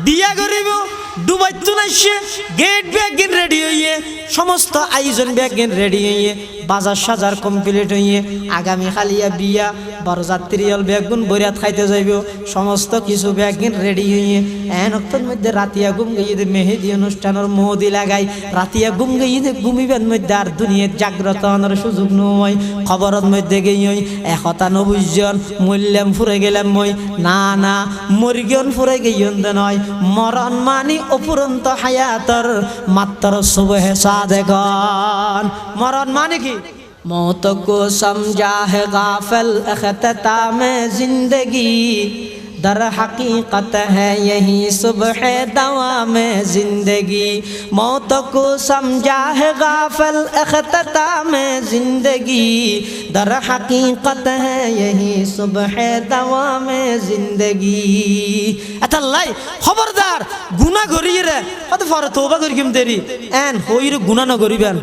বিয়া করিব দুবাইতো নাইছে gate ব্যাগিন ready হইয়ে সমস্ত আয়োজন ব্যাগিন রেডি হইয়ে বাজার সাজার কমপ্লিট হইয়ে আগামী খালিয়া বিয়া বরযাত্রী হল ব্যাগুন বরিয়াত খাইতে যাইব সমস্ত কিছু ব্যাগিন রেডি হইয়ে এন অক্তর মধ্যে রাতিয়া ঘুম গিয়ে মেহেদি অনুষ্ঠানের মোদি লাগাই রাতিয়া ঘুম গিয়ে ঘুমিবেন মধ্যে আর দুনিয়ার জাগ্রত হওয়ার সুযোগ নয় খবরের মধ্যে গিয়ে একতা নবুজন মূল্যাম ফুরে গেলাম মই না না মরিগন ফুরে গিয়ে নয় মরণ মানি অপুরন্ত হায়াতর মাত্র সুবহে সাদেগন মরণ মানে কি मौत को समझा है गाफिल इख्तिताम जिंदगी दर हकीकत है यही सुबह दवाम जिंदगी मौत को समझा है गाफिल इख्तिताम जिंदगी दर हकीकत है यही सुबह दवाम जिंदगी अतल्लाई खबरदार गुनाह करिए रे अत फर तौबा करिम देरी एन होइर गुनाह न करिबेन।